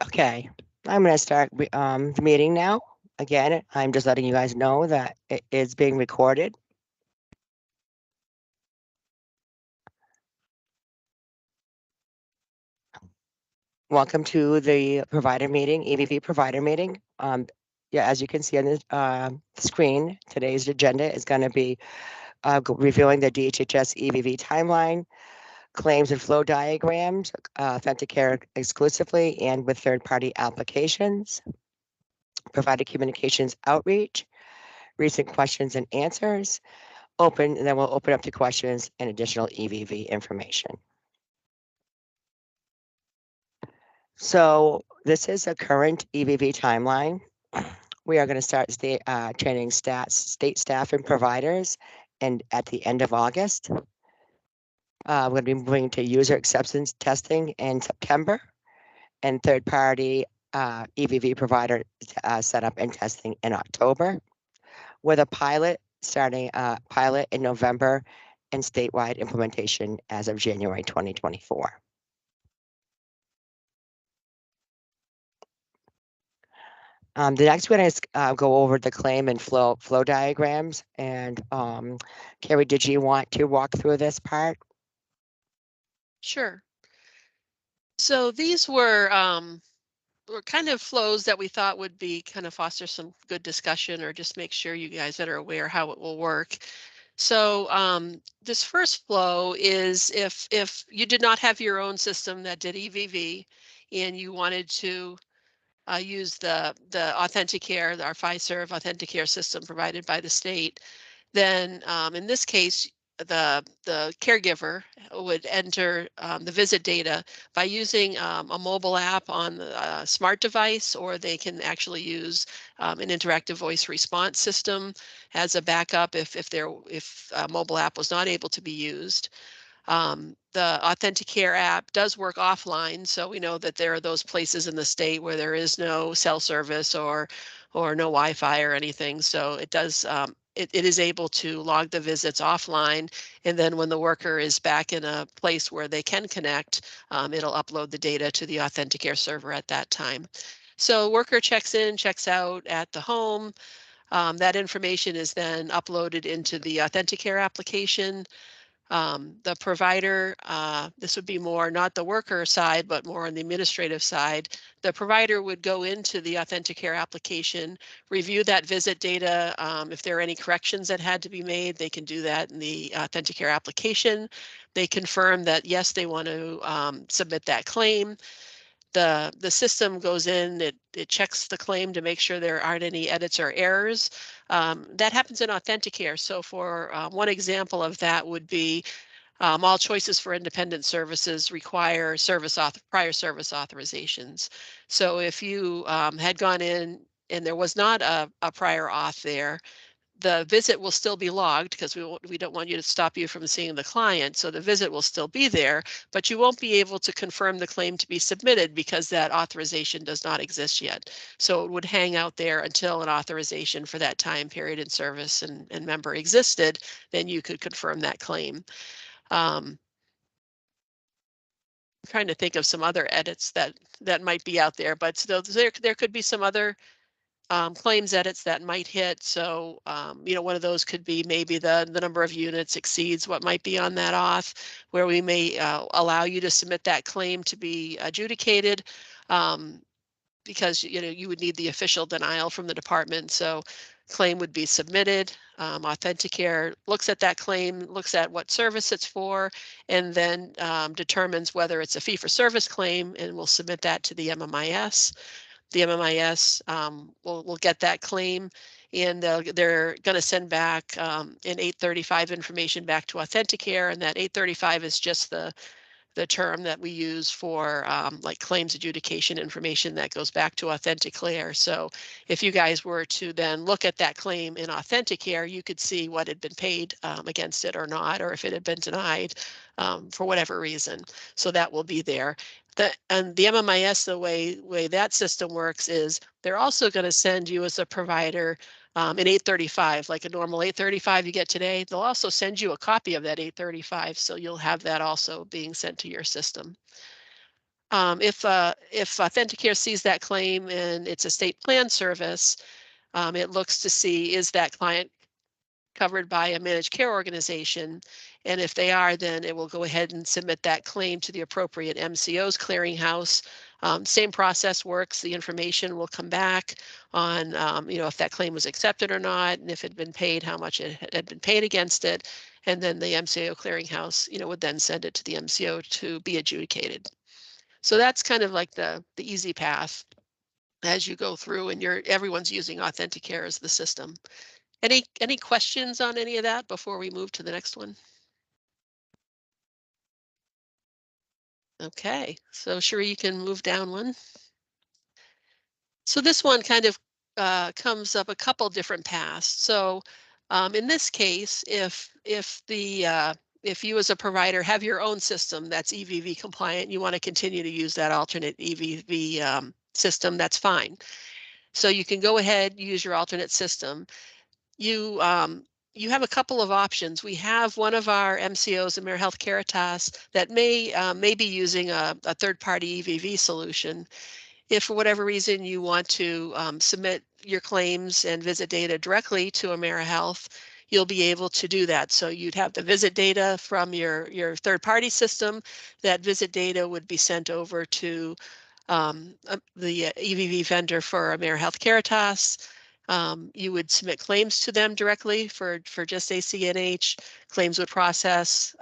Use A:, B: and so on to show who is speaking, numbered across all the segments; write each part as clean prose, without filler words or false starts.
A: Okay, I'm going to start the meeting now. Again, I'm just letting you guys know that it is being recorded. Welcome to the provider meeting, EVV provider meeting. Yeah, as you can see on the screen, today's agenda is going to be reviewing the DHHS EVV timeline, claims and flow diagrams, Authenticare exclusively and with third-party applications, provider communications outreach, recent questions and answers, and then we'll open up to questions and additional EVV information. So this is a current EVV timeline. We are going to start training state staff and providers, and at the end of August. We're going to be moving to user acceptance testing in September, and third-party EVV provider setup and testing in October, with a pilot in November and statewide implementation as of January 2024. The next one is go over the claim and flow diagrams. And Carrie, did you want to walk through this part?
B: Sure. So these were kind of flows that we thought would be kind of foster some good discussion or just make sure you guys that are aware how it will work. So this first flow is if you did not have your own system that did EVV and you wanted to use the Authenticare, our Fiserv Authenticare system provided by the state, then in this case, the caregiver would enter the visit data by using a mobile app on the smart device, or they can actually use an interactive voice response system as a backup if a mobile app was not able to be used. The Authenticare app does work offline, so we know that there are those places in the state where there is no cell service or no Wi-Fi or anything. So it does it is able to log the visits offline, and then when the worker is back in a place where they can connect, it'll upload the data to the Authenticare server at that time. So worker checks in, checks out at the home. That information is then uploaded into the Authenticare application. The provider, this would be more not the worker side, but more on the administrative side. The provider would go into the Authenticare application, review that visit data. If there are any corrections that had to be made, they can do that in the Authenticare application. They confirm that, yes, they want to submit that claim. The system goes in, it checks the claim to make sure there aren't any edits or errors. That happens in Authenticare. So for one example of that would be all choices for independent services require prior service authorizations. So if you had gone in and there was not a prior auth there, the visit will still be logged because we don't want you to stop you from seeing the client. So the visit will still be there, but you won't be able to confirm the claim to be submitted because that authorization does not exist yet. So it would hang out there until an authorization for that time period in service and member existed, then you could confirm that claim. I'm trying to think of some other edits that might be out there, but there could be some other claims edits that might hit. So, one of those could be maybe the number of units exceeds what might be on that auth, where we may allow you to submit that claim to be adjudicated. Because you would need the official denial from the department. So claim would be submitted. Authenticare looks at that claim, looks at what service it's for, and then determines whether it's a fee-for-service claim, and will submit that to the MMIS. The MMIS will get that claim, and they're going to send back an 835 information back to Authenticare, and that 835 is just the term that we use for like claims adjudication information that goes back to Authenticare. So if you guys were to then look at that claim in Authenticare, you could see what had been paid against it or not, or if it had been denied for whatever reason. So that will be there. And the MMIS, the way that system works is they're also going to send you as a provider an 835, like a normal 835 you get today. They'll also send you a copy of that 835, so you'll have that also being sent to your system. If Authenticare sees that claim and it's a state plan service, it looks to see, is that client covered by a managed care organization? And if they are, then it will go ahead and submit that claim to the appropriate MCO's clearinghouse. Same process works. The information will come back on, if that claim was accepted or not, and if it had been paid, how much it had been paid against it. And then the MCO clearinghouse, would then send it to the MCO to be adjudicated. So that's kind of like the easy path as you go through, and everyone's using Authenticare as the system. Any questions on any of that before we move to the next one? Okay, so Sheree, you can move down one. So this one kind of comes up a couple different paths. So in this case, if you as a provider have your own system that's EVV compliant, you want to continue to use that alternate EVV system, that's fine. So you can go ahead, use your alternate system. You have a couple of options. We have one of our MCOs, AmeriHealth Caritas, that may be using a third-party EVV solution. If for whatever reason you want to submit your claims and visit data directly to AmeriHealth, you'll be able to do that. So you'd have the visit data from your third-party system. That visit data would be sent over to the EVV vendor for AmeriHealth Caritas. You would submit claims to them directly for just ACNH. Claims would process,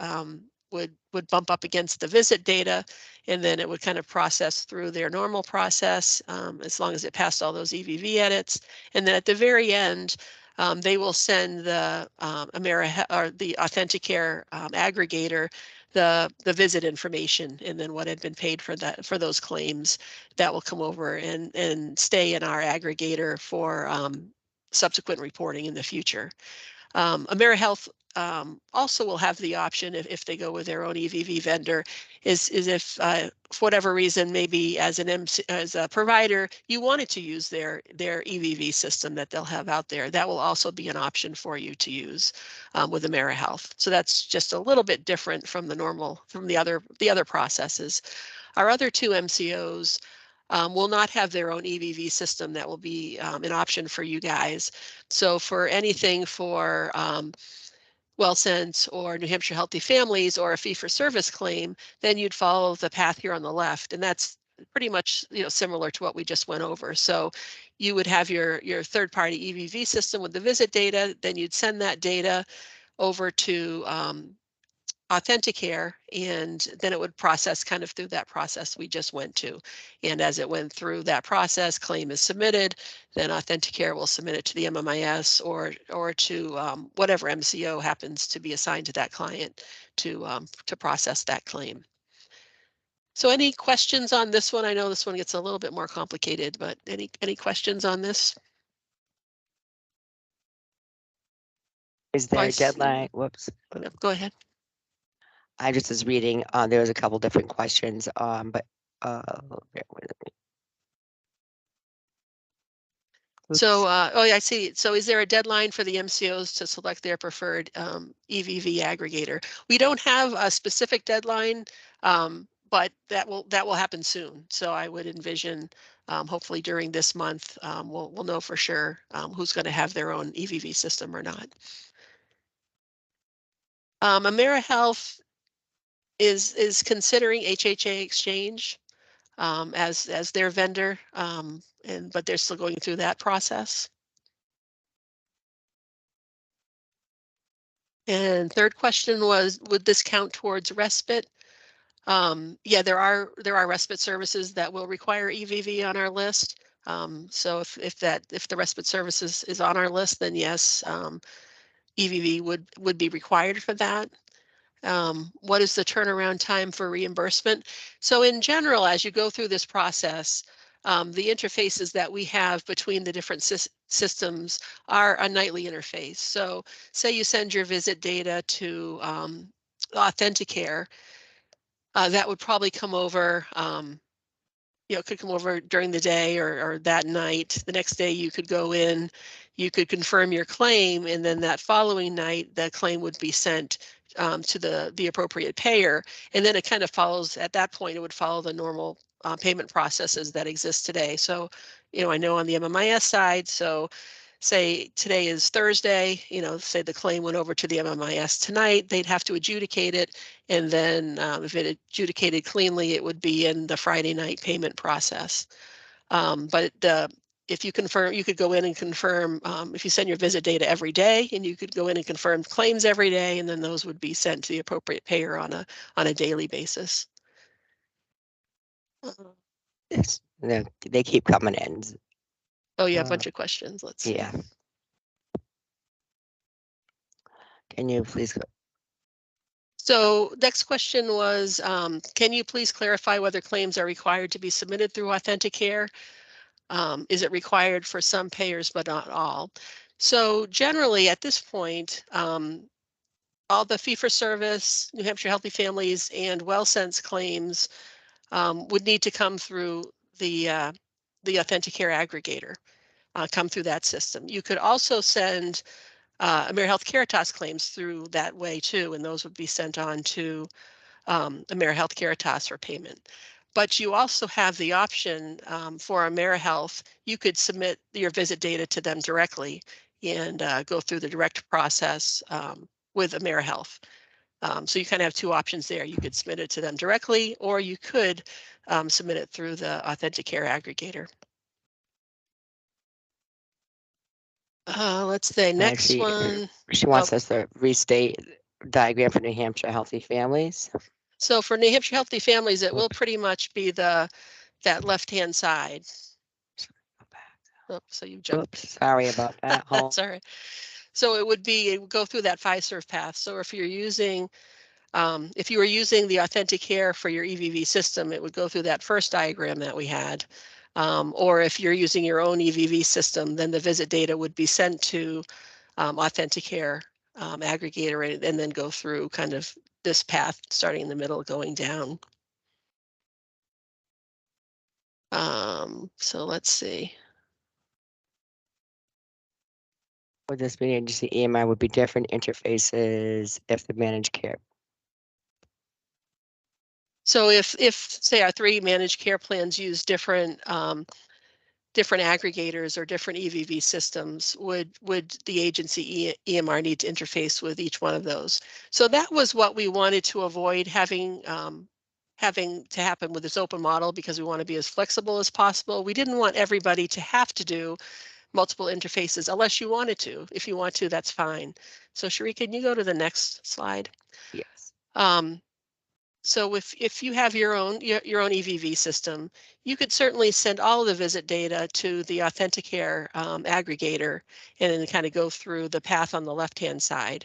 B: would bump up against the visit data, and then it would kind of process through their normal process as long as it passed all those EVV edits. And then at the very end, they will send the the Authenticare aggregator the visit information, and then what had been paid for those claims. That will come over and stay in our aggregator for subsequent reporting in the future. AmeriHealth also will have the option, if they go with their own EVV vendor, is if for whatever reason, maybe as a provider, you wanted to use their EVV system that they'll have out there, that will also be an option for you to use with AmeriHealth. So that's just a little bit different from the other processes. Our other two MCOs will not have their own EVV system. That will be an option for you guys. So for anything for WellSense or New Hampshire Healthy Families or a fee-for-service claim, then you'd follow the path here on the left, and that's pretty much similar to what we just went over. So you would have your third-party EVV system with the visit data, then you'd send that data over to Authenticare, and then it would process kind of through that process we just went to. And as it went through that process, claim is submitted, then Authenticare will submit it to the MMIS or to whatever MCO happens to be assigned to that client to process that claim. So any questions on this one? I know this one gets a little bit more complicated, but any questions on this?
A: Is there a deadline? Whoops.
B: Go ahead.
A: I just was reading, there was a couple different questions, but bear with me.
B: So, oh yeah, I see. So is there a deadline for the MCOs to select their preferred EVV aggregator? We don't have a specific deadline, but that will happen soon. So I would envision, hopefully during this month, we'll know for sure who's going to have their own EVV system or not. AmeriHealth is considering HHA Exchange as their vendor, but they're still going through that process. And third question was, would this count towards respite? Yeah, there are respite services that will require EVV on our list. So if the respite services is on our list, then yes, EVV would be required for that. What is the turnaround time for reimbursement? So in general, as you go through this process, the interfaces that we have between the different systems are a nightly interface. So say you send your visit data to Authenticare, that would probably come over, could come over during the day or that night. The next day you could go in, you could confirm your claim, and then that following night, the claim would be sent to the appropriate payer. And then it kind of follows, at that point, it would follow the normal payment processes that exist today. So, I know on the MMIS side, so say today is Thursday, say the claim went over to the MMIS tonight, they'd have to adjudicate it. And then if it adjudicated cleanly, it would be in the Friday night payment process. But if you confirm, you could go in and confirm if you send your visit data every day, and you could go in and confirm claims every day, and then those would be sent to the appropriate payer on a daily basis.
A: Yes, they keep coming in.
B: Oh yeah, a bunch of questions. Let's see.
A: Yeah. Can you please go?
B: So next question was, can you please clarify whether claims are required to be submitted through Authenticare? Is it required for some payers but not all? So generally at this point, all the fee-for-service, New Hampshire Healthy Families, and WellSense claims would need to come through the Authenticare aggregator, come through that system. You could also send AmeriHealth Caritas claims through that way too, and those would be sent on to AmeriHealth Caritas for payment. But you also have the option for AmeriHealth, you could submit your visit data to them directly and go through the direct process with AmeriHealth. So you kind of have two options there. You could submit it to them directly, or you could submit it through the Authenticare aggregator. Let's say next one.
A: She wants us to restate diagram for New Hampshire Healthy Families.
B: So for New Hampshire Healthy Families, it will pretty much be that left-hand side. Oh, so you jumped.
A: Oops, sorry about that.
B: Sorry. So it would go through that Fiserv path. So if you're using, if you were using the Authenticare for your EVV system, it would go through that first diagram that we had. Or if you're using your own EVV system, then the visit data would be sent to Authenticare aggregator and then go through kind of this path, starting in the middle, going down. So let's see.
A: Would this be agency EMI would be different interfaces if the managed care?
B: So if say our 3 managed care plans use different different aggregators or different EVV systems, would the agency EMR need to interface with each one of those? So that was what we wanted to avoid having to happen with this open model, because we want to be as flexible as possible. We didn't want everybody to have to do multiple interfaces unless you wanted to. If you want to, that's fine. So Cherie, can you go to the next slide?
A: Yes.
B: So if you have your own EVV system, you could certainly send all of the visit data to the Authenticare aggregator and then kind of go through the path on the left-hand side.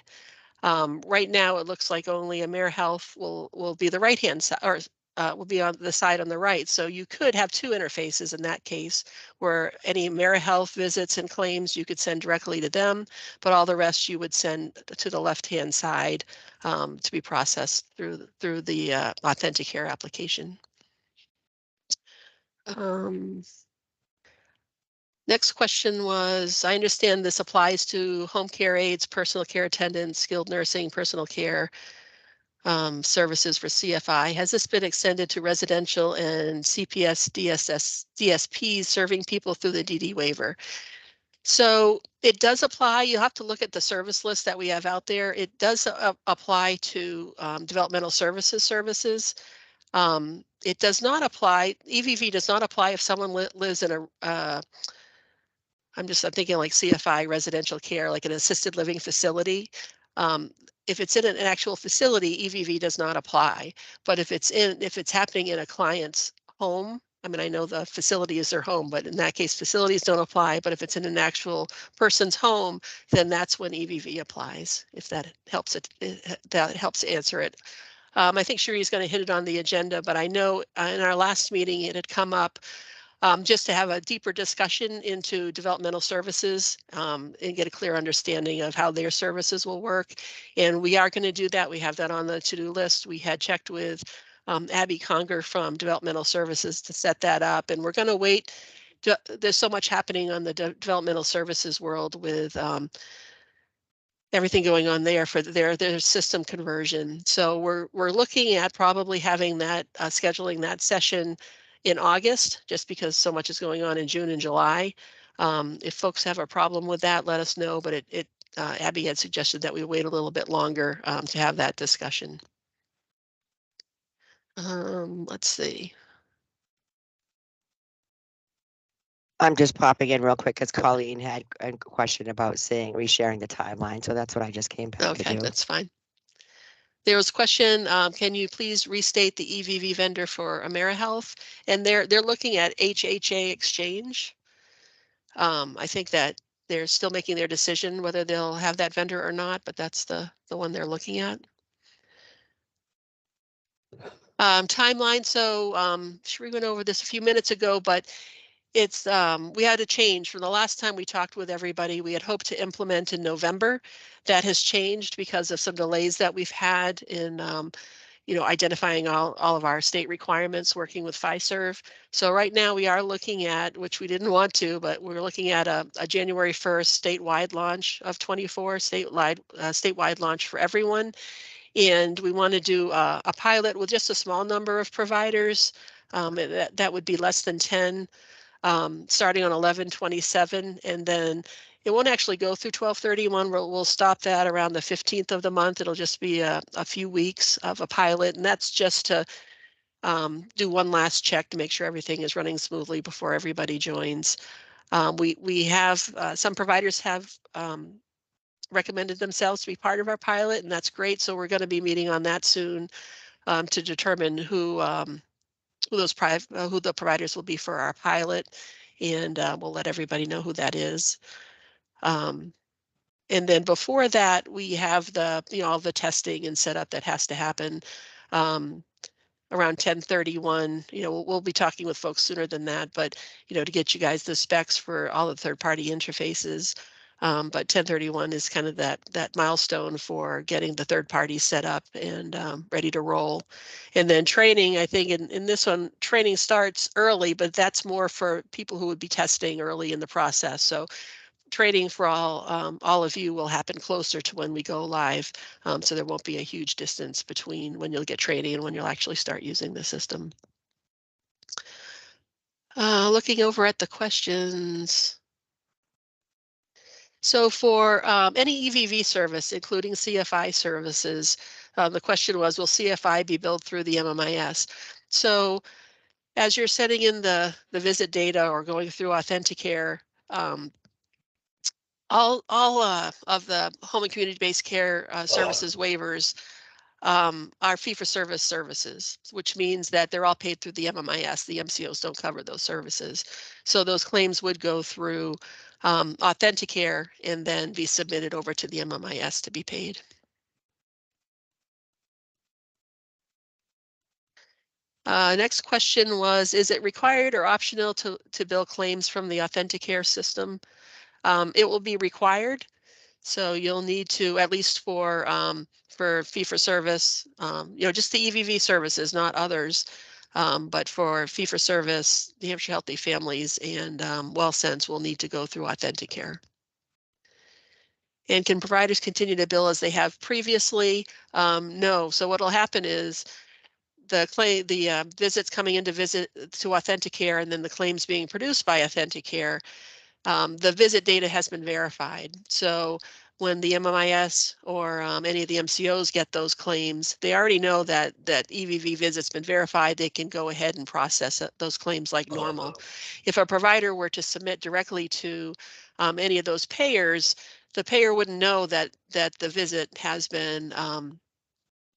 B: Right now, it looks like only AmeriHealth will be the right-hand side, or will be on the side on the right. So you could have 2 interfaces in that case, where any AmeriHealth visits and claims you could send directly to them, but all the rest you would send to the left-hand side to be processed through the Authenticare application. Next question was, I understand this applies to home care aides, personal care attendants, skilled nursing, personal care services for CFI. Has this been extended to residential and CPS DSPs serving people through the DD waiver? So it does apply. You have to look at the service list that we have out there. It does apply to developmental services. It does not apply, EVV does not apply if someone lives in a, I'm thinking like CFI residential care, like an assisted living facility. If it's in an actual facility, EVV does not apply. But if it's happening in a client's home, I mean, I know the facility is their home, but in that case, facilities don't apply. But if it's in an actual person's home, then that's when EVV applies. If that helps that helps answer it. I think Cherie's going to hit it on the agenda, but I know in our last meeting it had come up. Just to have a deeper discussion into developmental services and get a clear understanding of how their services will work. And we are going to do that. We have that on the to-do list. We had checked with Abby Conger from Developmental Services to set that up. And we're going to wait. There's so much happening on the developmental services world with everything going on there for their system conversion. So we're looking at probably having that scheduling that session in August, just because so much is going on in June and July. If folks have a problem with that, let us know. But Abby had suggested that we wait a little bit longer to have that discussion. Let's see.
A: I'm just popping in real quick because Colleen had a question about resharing the timeline. So that's what I just came back to
B: Okay,
A: do.
B: that's fine. There was a question, can you please restate the EVV vendor for AmeriHealth? And they're looking at HHA Exchange. I think that they're still making their decision whether they'll have that vendor or not, but that's the one they're looking at. Timeline. So we went over this a few minutes ago, but it's we had a change from the last time we talked with everybody. We had hoped to implement in November. That has changed because of some delays that we've had in identifying all of our state requirements, working with FISERV. So right now we are looking at, which we didn't want to, but we're looking at a January 1st statewide launch of 24, statewide launch for everyone. And we want to do a pilot with just a small number of providers. That would be less than 10, starting on 11/27, and then it won't actually go through 12/31. We'll stop that around the 15th of the month. It'll just be a few weeks of a pilot, and that's just to do one last check to make sure everything is running smoothly before everybody joins. We have some providers have recommended themselves to be part of our pilot, and that's great. So we're going to be meeting on that soon to determine who the providers will be for our pilot, and we'll let everybody know who that is. And then before that, we have all the testing and setup that has to happen. Around 10/31, we'll be talking with folks sooner than that, but to get you guys the specs for all the third-party interfaces. But 10/31 is kind of that milestone for getting the third party set up and ready to roll. And then training, I think in this one, training starts early, but that's more for people who would be testing early in the process. So training for all of you will happen closer to when we go live. So there won't be a huge distance between when you'll get training and when you'll actually start using the system. Looking over at the questions. So for any EVV service, including CFI services, the question was, will CFI be billed through the MMIS? So as you're setting in the visit data or going through Authenticare, all of the home and community-based care services waivers are fee-for-service services, which means that they're all paid through the MMIS. The MCOs don't cover those services. So those claims would go through Authenticare and then be submitted over to the MMIS to be paid. Next question was, is it required or optional to bill claims from the Authenticare system? It will be required. So you'll need to, at least for fee for service, just the EVV services, not others. But for fee for service, the Hampshire Healthy Families and WellSense will need to go through Authenticare. And can providers continue to bill as they have previously? No. So what will happen is the visits coming into visit to Authenticare and then the claims being produced by Authenticare, the visit data has been verified. So when the MMIS or any of the MCOs get those claims, they already know that EVV visit's been verified. They can go ahead and process those claims like normal. If a provider were to submit directly to any of those payers, the payer wouldn't know that the visit has been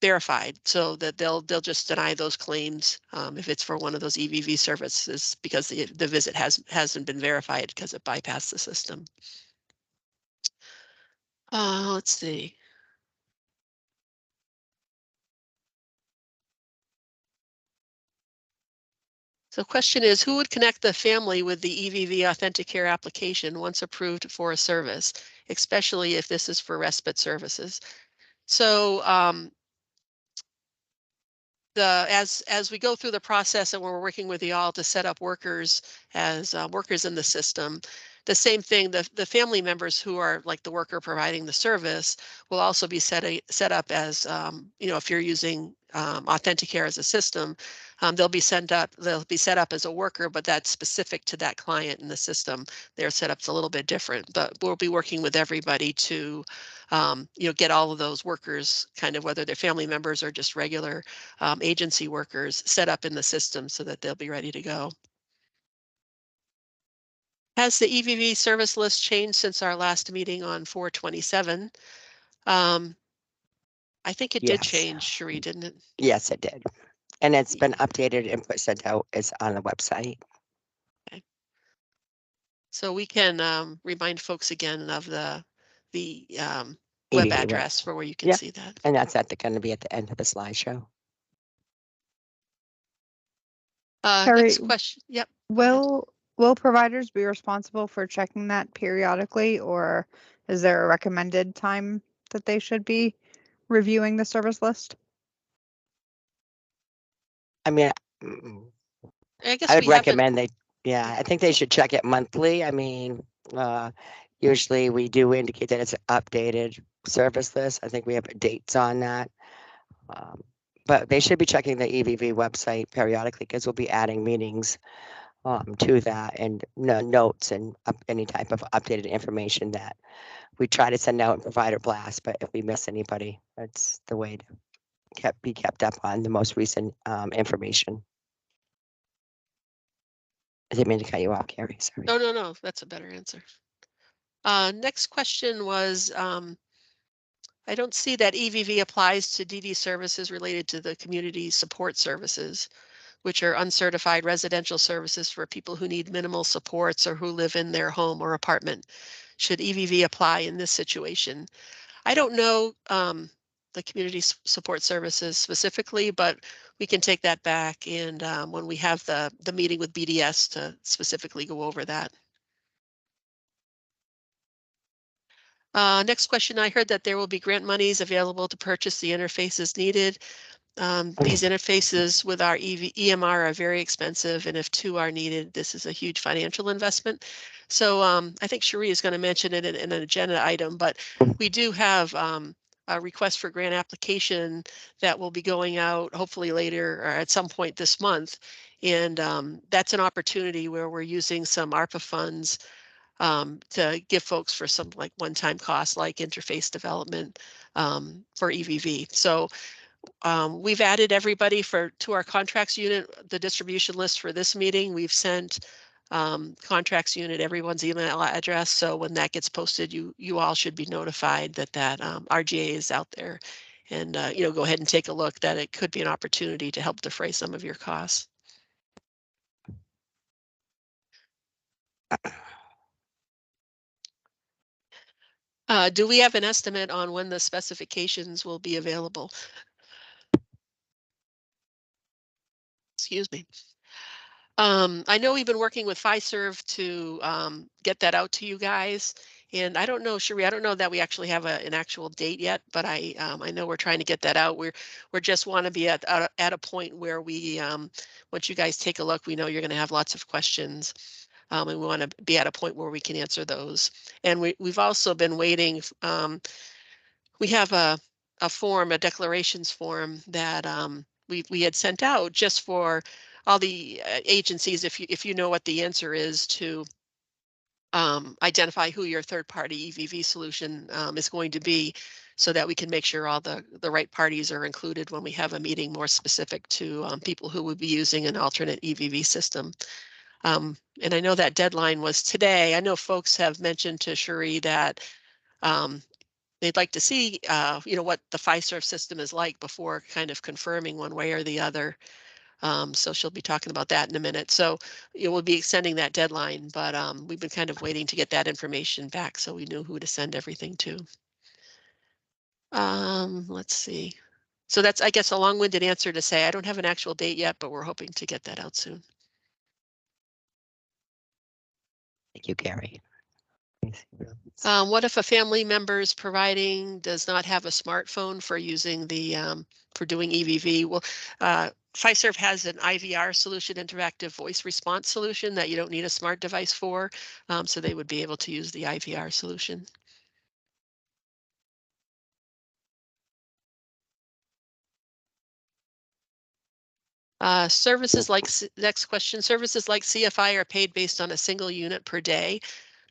B: verified, so that they'll just deny those claims if it's for one of those EVV services because the visit hasn't been verified because it bypassed the system. Let's see. So question is, who would connect the family with the EVV Authenticare application once approved for a service, especially if this is for respite services? So as we go through the process and we're working with y'all to set up workers as workers in the system, the same thing, the family members who are like the worker providing the service will also be set up as, you know, if you're using Authenticare as a system, they'll be set up as a worker, but that's specific to that client in the system. Their setup's a little bit different, but we'll be working with everybody to, you know, get all of those workers, kind of whether they're family members or just regular agency workers, set up in the system so that they'll be ready to go. Has the EVV service list changed since our last meeting on 4/27? I think it did
A: Yes.
B: change, Cherie, didn't it?
A: Yes, it did. And it's been updated and sent out. It's on the website.
B: Okay. So we can remind folks again of the web
A: EVV
B: address for where you can
A: Yep.
B: see that.
A: And that's going to be at the end of the slideshow.
B: Next question. Yep.
C: Will providers be responsible for checking that periodically, or is there a recommended time that they should be reviewing the service list?
A: I mean,
B: I guess
A: I would
B: we haven't.
A: recommend I think they should check it monthly. I mean, usually we do indicate that it's an updated service list. I think we have dates on that. But they should be checking the EVV website periodically because we'll be adding meetings to that and notes and any type of updated information that we try to send out and provide a blast. But if we miss anybody, that's the way to be kept up on the most recent information. I didn't mean to cut you off, Carrie. Sorry.
B: Oh, no, that's a better answer. Next question was, I don't see that EVV applies to DD services related to the community support services, which are uncertified residential services for people who need minimal supports or who live in their home or apartment. Should EVV apply in this situation? I don't know the community support services specifically, but we can take that back and when we have the meeting with BDS to specifically go over that. Next question, I heard that there will be grant monies available to purchase the interfaces needed. These interfaces with our EMR are very expensive, and if 2 are needed, this is a huge financial investment. So I think Cherie is going to mention it in an agenda item, but we do have a request for grant application that will be going out hopefully later or at some point this month. And that's an opportunity where we're using some ARPA funds to give folks for some like one-time costs like interface development for EVV. So we've added everybody to our contracts unit, the distribution list for this meeting. We've sent contracts unit everyone's email address. So when that gets posted, you all should be notified that RGA is out there. And you know, go ahead and take a look, that it could be an opportunity to help defray some of your costs. Do we have an estimate on when the specifications will be available? Excuse me. I know we've been working with Fiserv to get that out to you guys. And I don't know, Cherie, I don't know that we actually have an actual date yet, but I know we're trying to get that out. We're just want to be at a point where we, once you guys take a look, we know you're going to have lots of questions. And we want to be at a point where we can answer those. And we've also been waiting. We have a form, a declarations form that we had sent out just for all the agencies, if you know what the answer is, to identify who your third-party EVV solution is going to be, so that we can make sure all the right parties are included when we have a meeting more specific to people who would be using an alternate EVV system. And I know that deadline was today. I know folks have mentioned to Cherie that they'd like to see, you know, what the Fiserv system is like before kind of confirming one way or the other. So she'll be talking about that in a minute. So we'll be extending that deadline, but we've been kind of waiting to get that information back so we knew who to send everything to. Let's see. So that's, I guess, a long-winded answer to say I don't have an actual date yet, but we're hoping to get that out soon.
A: Thank you, Carrie.
B: What if a family member is providing does not have a smartphone for using the for doing EVV? Well, Fiserv has an IVR solution, interactive voice response solution, that you don't need a smart device for, so they would be able to use the IVR solution. Services like, next question, services like CFI are paid based on a single unit per day.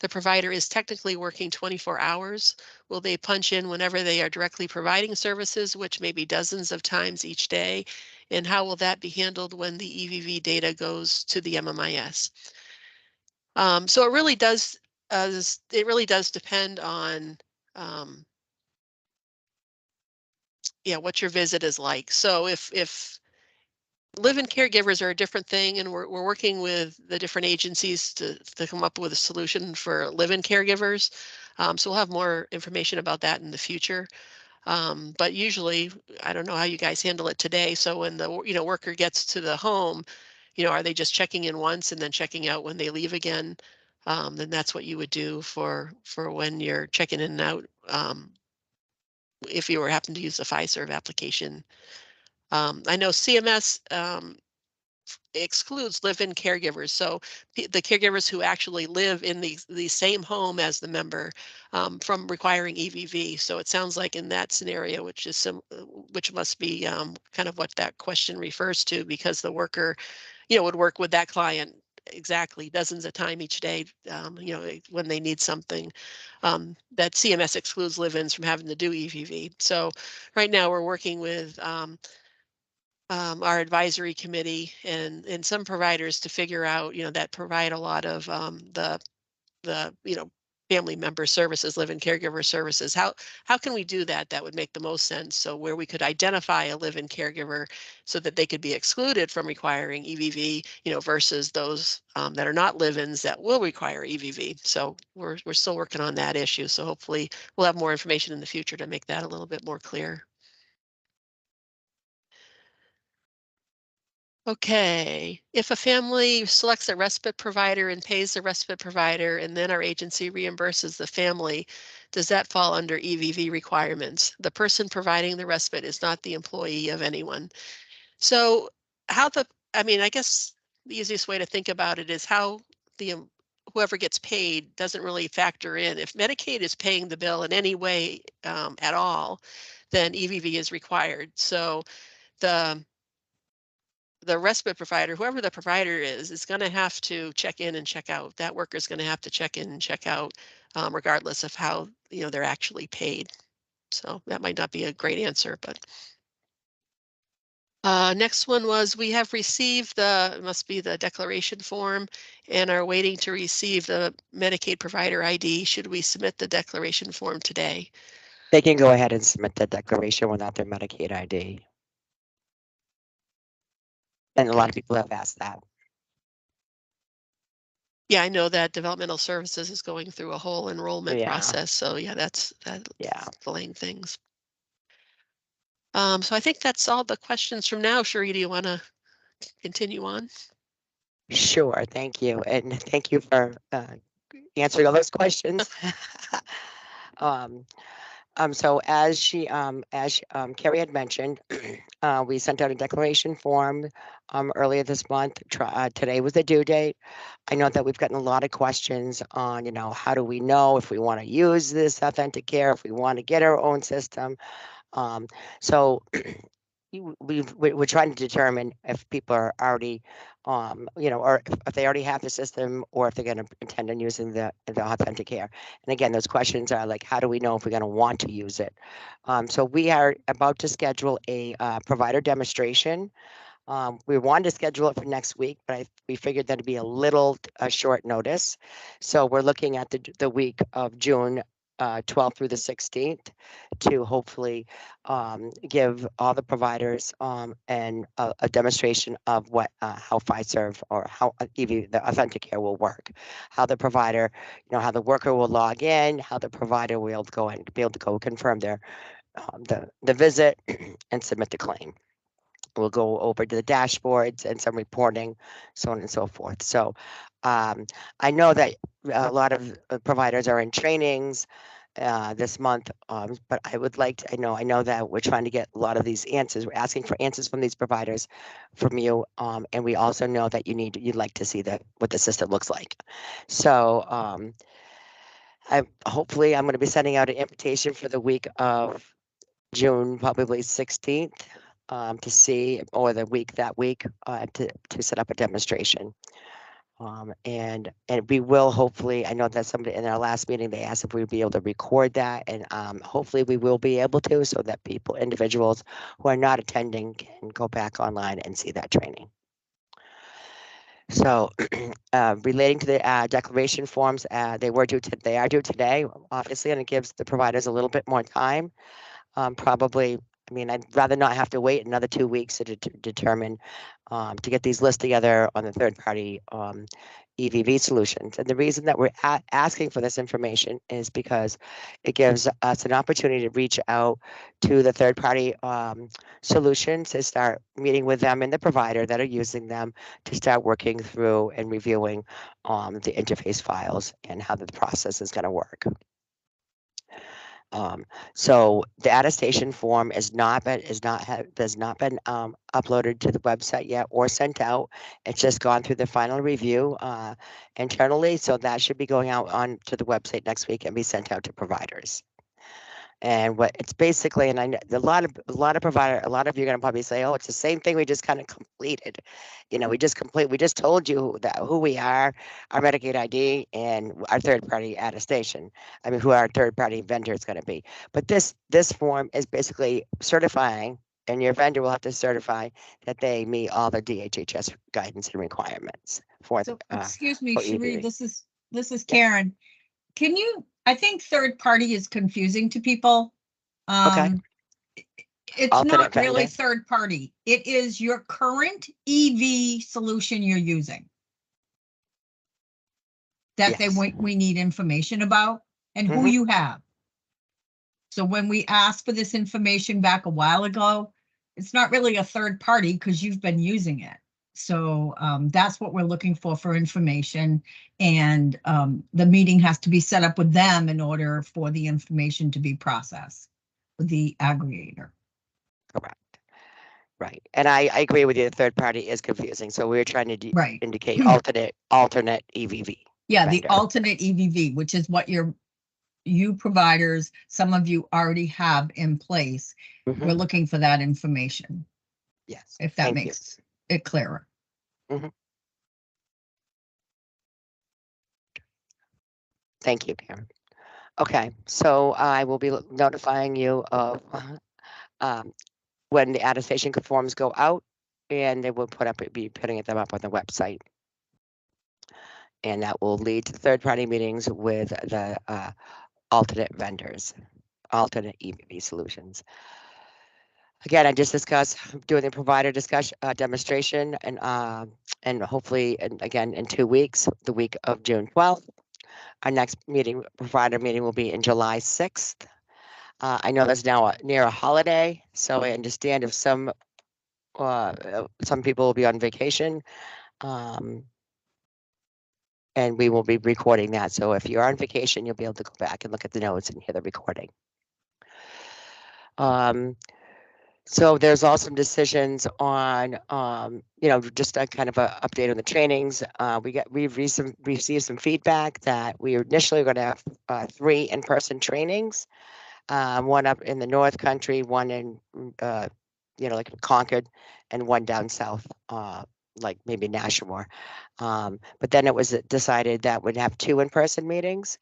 B: The provider is technically working 24 hours. Will they punch in whenever they are directly providing services, which may be dozens of times each day? And how will that be handled when the EVV data goes to the MMIS? So it really does depend on what your visit is like. So if live-in caregivers are a different thing, and we're working with the different agencies to come up with a solution for live-in caregivers. So we'll have more information about that in the future. But usually, I don't know how you guys handle it today. So when the worker gets to the home, are they just checking in once and then checking out when they leave again? Then that's what you would do for when you're checking in and out. If you were happen to use the Fiserv application. I know CMS excludes live-in caregivers. So the caregivers who actually live in the same home as the member from requiring EVV. So it sounds like in that scenario, which must be kind of what that question refers to, because the worker, would work with that client exactly dozens of times each day, when they need something. That CMS excludes live-ins from having to do EVV. So right now we're working with our advisory committee and some providers to figure out, that provide a lot of the family member services, live-in caregiver services. How can we do that? That would make the most sense. So where we could identify a live-in caregiver so that they could be excluded from requiring EVV, versus those that are not live-ins that will require EVV. So we're still working on that issue. So hopefully we'll have more information in the future to make that a little bit more clear. Okay, if a family selects a respite provider and pays the respite provider, and then our agency reimburses the family, does that fall under EVV requirements? The person providing the respite is not the employee of anyone. So I guess the easiest way to think about it is how whoever gets paid doesn't really factor in. If Medicaid is paying the bill in any way at all, then EVV is required. So the respite provider, whoever the provider is going to have to check in and check out. That worker is going to have to check in and check out, regardless of how they're actually paid. So that might not be a great answer, but next one was, we have received it must be the declaration form, and are waiting to receive the Medicaid provider ID. Should we submit the declaration form today?
A: They can go ahead and submit the declaration without their Medicaid ID. And a lot of people have asked that.
B: Yeah, I know that developmental services is going through a whole enrollment process. So yeah, that's delaying things. So I think that's all the questions from now. Sheree, do you want to continue on?
A: Sure, thank you. And thank you for answering all those questions. So as Carrie had mentioned, we sent out a declaration form earlier this month. Today was the due date. I know that we've gotten a lot of questions on, how do we know if we want to use this Authenticare, if we want to get our own system. So we're trying to determine if people are already, or if they already have the system, or if they're going to intend on using the Authenticare. And again, those questions are like, how do we know if we're going to want to use it? So we are about to schedule a provider demonstration. We wanted to schedule it for next week, but we figured that'd be a little short notice. So we're looking at the week of June 12th through the 16th to hopefully give all the providers and a demonstration of how Fiserv or how the Authenticare will work, how the provider, how the worker will log in, how the provider will be able to go confirm their the visit and submit the claim. We'll go over to the dashboards and some reporting, so on and so forth. So I know that a lot of providers are in trainings this month, but I would like to, I know that we're trying to get a lot of these answers. We're asking for answers from these providers, from you, and we also know that you'd like to see what the system looks like. So hopefully I'm going to be sending out an invitation for the week of June, probably 16th, to see, or the week that week, to set up a demonstration. And we will hopefully, I know that somebody in our last meeting, they asked if we'd be able to record that, and hopefully we will be able to, so that individuals who are not attending can go back online and see that training. So relating to the declaration forms, they are due today, obviously, and it gives the providers a little bit more time. Probably, I mean, I'd rather not have to wait another 2 weeks to determine, to get these lists together on the third-party EVV solutions. And the reason that we're asking for this information is because it gives us an opportunity to reach out to the third-party solutions, to start meeting with them and the provider that are using them, to start working through and reviewing the interface files and how the process is going to work. So the attestation form has not been uploaded to the website yet or sent out. It's just gone through the final review internally, so that should be going out on to the website next week and be sent out to providers. And what it's basically, and I know a lot of you are going to probably say, oh, it's the same thing we just kind of completed. You know, we just told you who we are, our Medicaid ID, and our third-party attestation. I mean, who our third-party vendor is going to be. But this form is basically certifying, and your vendor will have to certify that they meet all the DHHS guidance and requirements for.
D: So, excuse me,
A: for
D: Cherie,
A: EVV.
D: this is Karen. Can you, I think third party is confusing to people.
A: Okay.
D: It's
A: Alternate
D: not really
A: vendor.
D: third party. It is your current EV solution you're using that
A: Yes.
D: we need information about and who you have. So when we asked for this information back a while ago, it's not really a third party because you've been using it. So that's what we're looking for information. And the meeting has to be set up with them in order for the information to be processed with the aggregator.
A: Correct. Right. And I agree with you. The third party is confusing. So we're trying to indicate alternate EVV.
D: Yeah,
A: vendor.
D: the alternate EVV, which is what you providers, some of you already have in place. We're looking for that information.
A: Yes.
D: If that makes it clearer.
A: Thank you, Karen. Okay, so I will be notifying you of when the attestation forms go out, and they will be putting them up on the website. And that will lead to third-party meetings with the alternate vendors, alternate EVV solutions. Again, I just discussed doing the provider discussion demonstration, and hopefully, and again, in 2 weeks, the week of June 12th. Our next provider meeting will be in July 6th. I know that's now near a holiday, so I understand if some people will be on vacation, and we will be recording that. So if you're on vacation, you'll be able to go back and look at the notes and hear the recording. So there's also some decisions on, just a kind of a update on the trainings. We've received some feedback that we initially were going to have 3 in-person trainings, one up in the North Country, one in, like Concord, and one down south, like maybe Nashua. But then it was decided that we'd have 2 in-person meetings.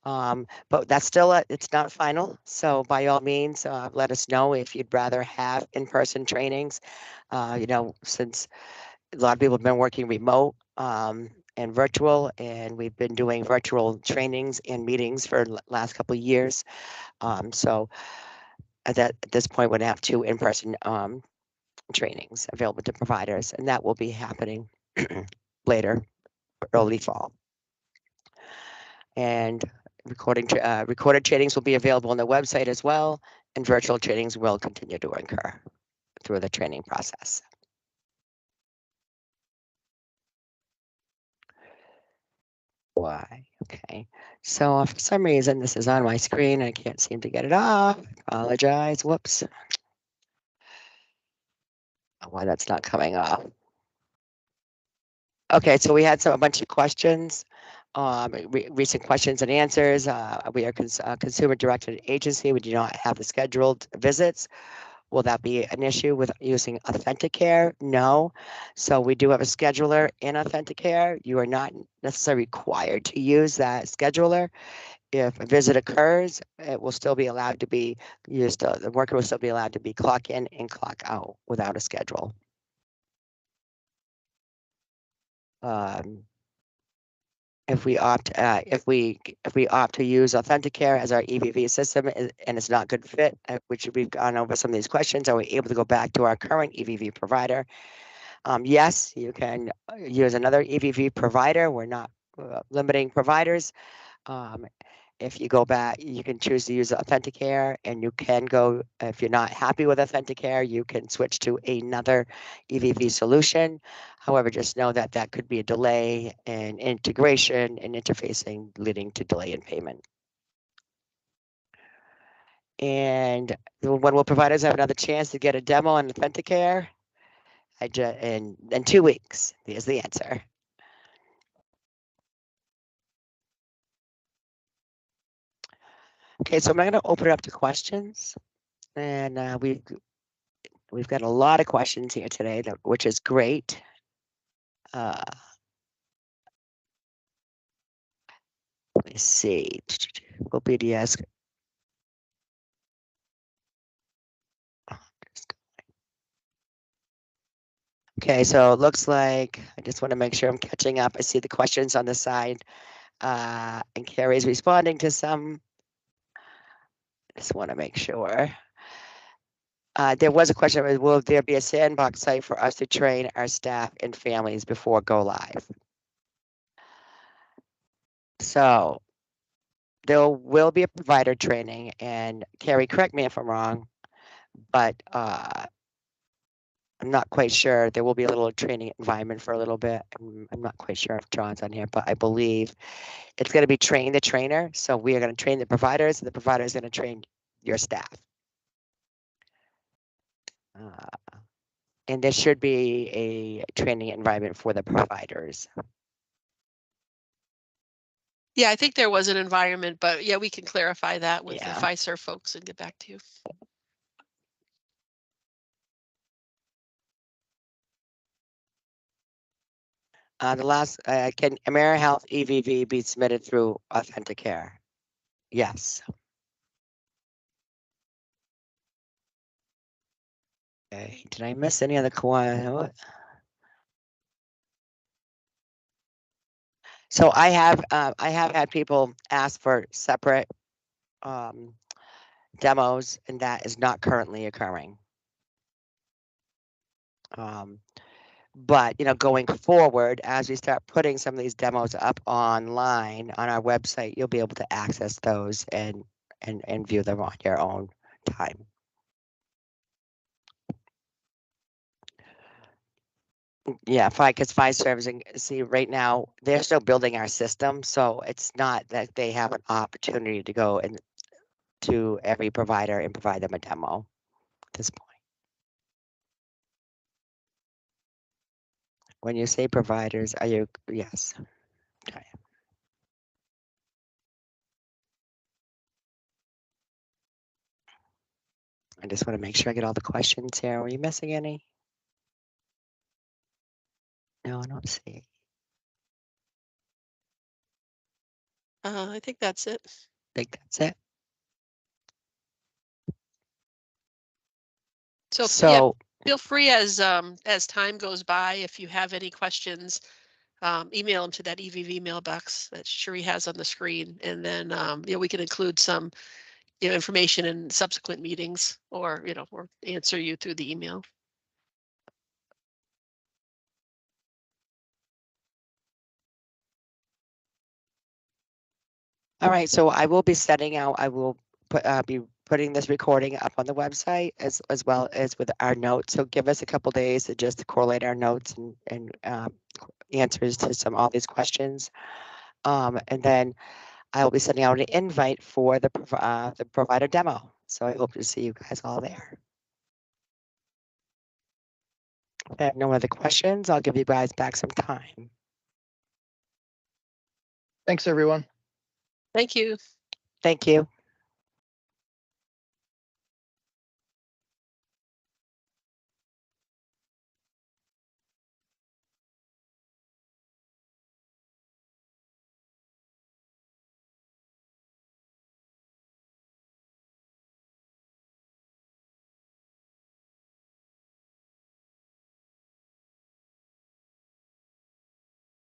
A: But that's still it's not final. So by all means, let us know if you'd rather have in-person trainings. Since a lot of people have been working remote and virtual, and we've been doing virtual trainings and meetings for the last couple of years. So at this point, we'd have 2 in-person trainings available to providers, and that will be happening later, early fall. And recorded trainings will be available on the website as well, and virtual trainings will continue to occur through the training process. Why? Okay. So for some reason, this is on my screen. I can't seem to get it off. Apologize. Whoops. Why that's not coming off. Okay, so we had a bunch of questions, recent questions and answers. We are a consumer-directed agency. We do not have the scheduled visits. Will that be an issue with using Authenticare? No. So we do have a scheduler in Authenticare. You are not necessarily required to use that scheduler. If a visit occurs, it will still be allowed to be used. The worker will still be allowed to be clock in and clock out without a schedule. If we opt to use Authenticare as our EVV system and it's not good fit, which we've gone over some of these questions, are we able to go back to our current EVV provider? Yes, you can use another EVV provider. We're not limiting providers. If you go back, you can choose to use Authenticare, and you can go, if you're not happy with Authenticare, you can switch to another EVV solution. However, just know that that could be a delay in integration and interfacing, leading to delay in payment. And when will providers have another chance to get a demo on Authenticare? In 2 weeks. Here's the answer. Okay, so I'm going to open it up to questions, and we've got a lot of questions here today, which is great. Let me see. Will BDS. Okay, so it looks like I just want to make sure I'm catching up. I see the questions on the side, and Carrie's responding to some. Just want to make sure. There was a question, will there be a sandbox site for us to train our staff and families before go live? So there will be a provider training, and Carrie, correct me if I'm wrong, but I'm not quite sure. There will be a little training environment for a little bit. I'm not quite sure if John's on here, but I believe it's going to be train the trainer. So we are going to train the providers, and the provider is going to train your staff. And there should be a training environment for the providers.
B: Yeah, I think there was an environment, but yeah, we can clarify that with the
A: Yeah.
B: FISER folks and get back to you.
A: The last, can AmeriHealth EVV be submitted through Authenticare? Yes. Okay, did I miss any other question? So I have had people ask for separate demos, and that is not currently occurring. But going forward, as we start putting some of these demos up online on our website, you'll be able to access those and view them on your own time. Yeah, because Fiserv, see, right now they're still building our system, so it's not that they have an opportunity to go and to every provider and provide them a demo at this point. When you say providers, are you? Yes. Okay. I just want to make sure I get all the questions here. Were you missing any? No, I don't see.
B: I think that's it.
A: I think that's it.
B: So yeah, feel free as time goes by, if you have any questions, email them to that EVV mailbox that Sheree has on the screen, and then we can include some information in subsequent meetings, or or answer you through the email.
A: All right, so I will be setting out. I will be putting this recording up on the website as well as with our notes. So give us a couple days to just correlate our notes and answers to all these questions. And then I will be sending out an invite for the provider demo. So I hope to see you guys all there. If I have no other questions, I'll give you guys back some time.
E: Thanks, everyone.
B: Thank you.
A: Thank you.